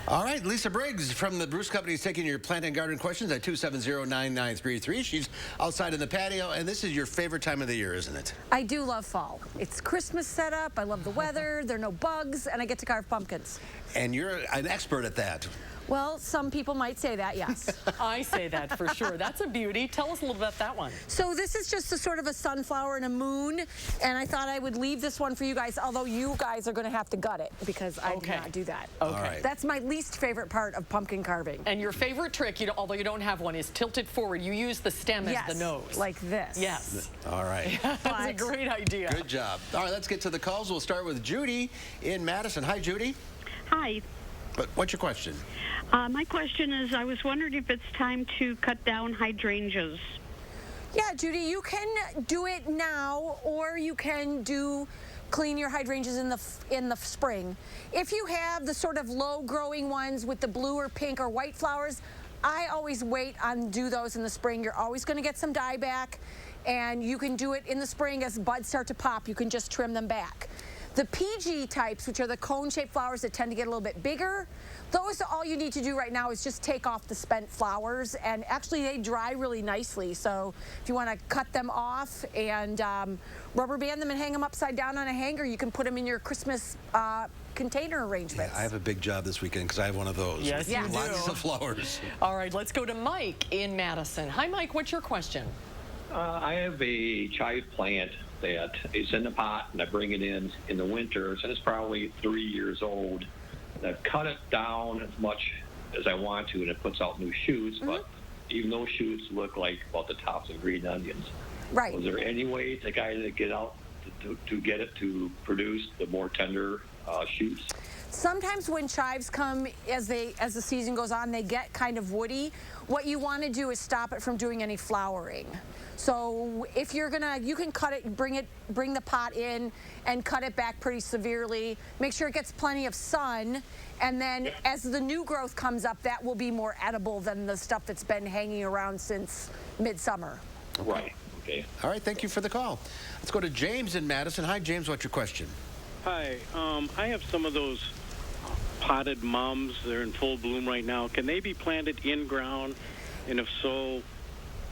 All right, Lisa Briggs from the Bruce Company is taking your plant and garden questions at 270-9933. She's outside in the patio, and this is your favorite time of the year, isn't it? I do love fall. It's Christmas setup. I love the weather. There are no bugs, and I get to carve pumpkins. And you're an expert at that. Well, some people might say that, yes. I say that for sure. That's a beauty. Tell us a little about that one. So this is just a sort of a sunflower and a moon, and I thought I would leave this one for you guys, although you guys are going to have to gut it because I did not do that. Okay. Right. That's my least favorite part of pumpkin carving. And your favorite trick, although you don't have one, is tilt it forward. You use the stem as the nose. Like this. Yes. All right. That's a great idea. Good job. All right, let's get to the calls. We'll start with Judy in Madison. Hi, Judy. Hi. But what's your question? My question is, I was wondering if it's time to cut down hydrangeas. Yeah, Judy, you can do it now, or you can clean your hydrangeas in the spring. If you have the sort of low-growing ones with the blue or pink or white flowers, I always wait and do those in the spring. You're always going to get some dieback, and you can do it in the spring as buds start to pop. You can just trim them back. The PG types, which are the cone-shaped flowers that tend to get a little bit bigger, those, all you need to do right now is just take off the spent flowers, and actually they dry really nicely. So if you want to cut them off and rubber band them and hang them upside down on a hanger, you can put them in your Christmas container arrangements. Yeah, I have a big job this weekend because I have one of those. Yes, you do. Lots of flowers. All right, let's go to Mike in Madison. Hi, Mike. What's your question? I have a chive plant that is in the pot, and I bring it in the winters, and it's probably 3 years old. And I've cut it down as much as I want to, and it puts out new shoots, but even those shoots look like about the tops of green onions. Right. Was there any way to get out to get it to produce the more tender shoots? Sometimes when chives come, as the season goes on, they get kind of woody. What you want to do is stop it from doing any flowering. So if you're gonna, you can cut it, bring the pot in and cut it back pretty severely. Make sure it gets plenty of sun, and then as the new growth comes up, that will be more edible than the stuff that's been hanging around since midsummer. Right. Okay. All right, thank you for the call. Let's go to James in Madison. Hi, James. What's your question? Hi. I have some of those potted mums. They're in full bloom right now. Can they be planted in ground? And if so,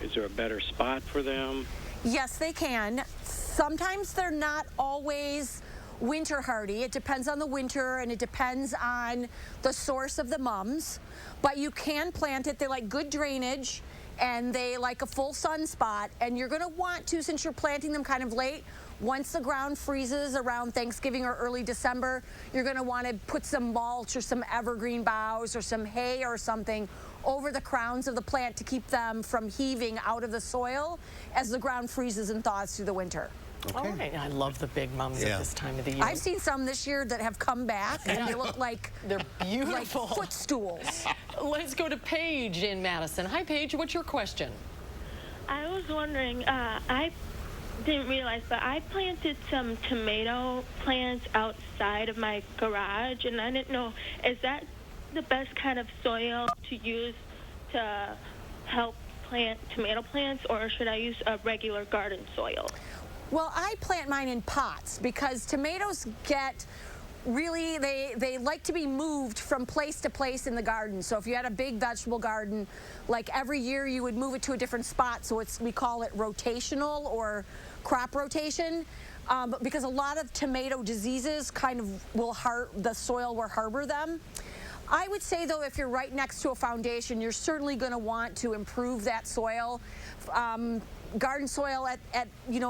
is there a better spot for them? Yes, they can. Sometimes they're not always winter hardy. It depends on the winter, and it depends on the source of the mums. But you can plant it. They like good drainage, and they like a full sun spot. And you're going to want to, since you're planting them kind of late, once the ground freezes around Thanksgiving or early December, you're going to want to put some mulch or some evergreen boughs or some hay or something over the crowns of the plant to keep them from heaving out of the soil as the ground freezes and thaws through the winter. Okay. All right. I love the big mums at this time of the year. I've seen some this year that have come back, and they look like they're beautiful. Like footstools. Let's go to Paige in Madison. Hi, Paige. What's your question? I was wondering, I didn't realize, but I planted some tomato plants outside of my garage, and I didn't know, is that the best kind of soil to use to help plant tomato plants, or should I use a regular garden soil? Well, I plant mine in pots because tomatoes get really, they like to be moved from place to place in the garden. So if you had a big vegetable garden, like every year you would move it to a different spot. So we call it rotational or crop rotation. Because a lot of tomato diseases kind of the soil will harbor them. I would say, though, if you're right next to a foundation, you're certainly going to want to improve that soil. Garden soil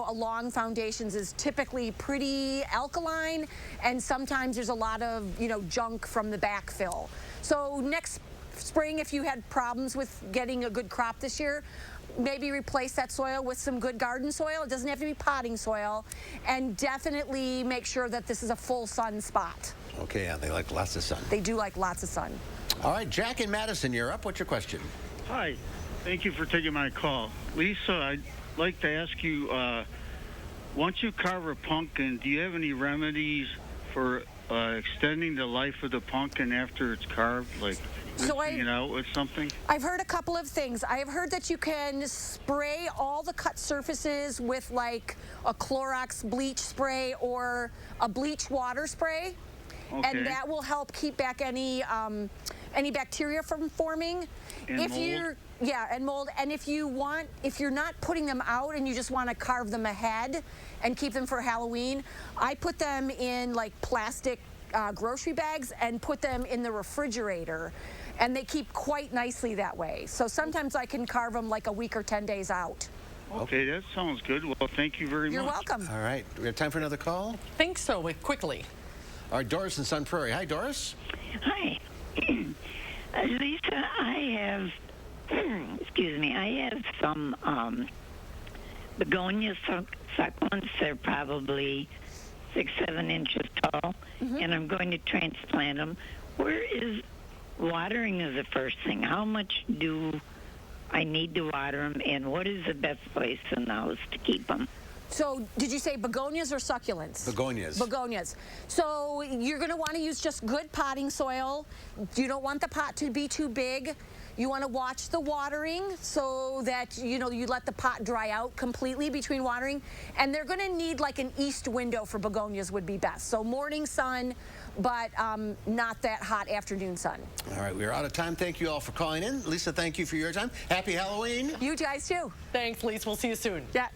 along foundations is typically pretty alkaline, and sometimes there's a lot of, junk from the backfill. So next spring, if you had problems with getting a good crop this year, maybe replace that soil with some good garden soil. It doesn't have to be potting soil. And definitely make sure that this is a full sun spot. Okay, yeah, they like lots of sun. They do like lots of sun. All right, Jack in Madison, you're up. What's your question? Hi. Thank you for taking my call. Lisa, I'd like to ask you, once you carve a pumpkin, do you have any remedies for extending the life of the pumpkin after it's carved, like rinsing it out with something? I've heard a couple of things. I have heard that you can spray all the cut surfaces with like a Clorox bleach spray or a bleach water spray. Okay. And that will help keep back any any bacteria from forming. And mold. And mold. And if you're not putting them out and you just want to carve them ahead and keep them for Halloween, I put them in like plastic grocery bags and put them in the refrigerator, and they keep quite nicely that way. So sometimes I can carve them like a week or 10 days out. Okay, that sounds good. Well, thank you very much. You're welcome. All right. We have time for another call? I think so, quickly. All right, Doris in Sun Prairie. Hi, Doris. Hi. Lisa, I have, excuse me, I have some begonia succulents. They're probably 6-7 inches tall, and I'm going to transplant them. Where is watering is the first thing? How much do I need to water them, and what is the best place in the house to keep them? So did you say begonias or succulents? Begonias. Begonias. So you're going to want to use just good potting soil. You don't want the pot to be too big. You want to watch the watering so that, you let the pot dry out completely between watering. And they're going to need like an east window for begonias would be best. So morning sun, but not that hot afternoon sun. All right, we're out of time. Thank you all for calling in. Lisa, thank you for your time. Happy Halloween. You guys too. Thanks, Lisa. We'll see you soon. Yeah.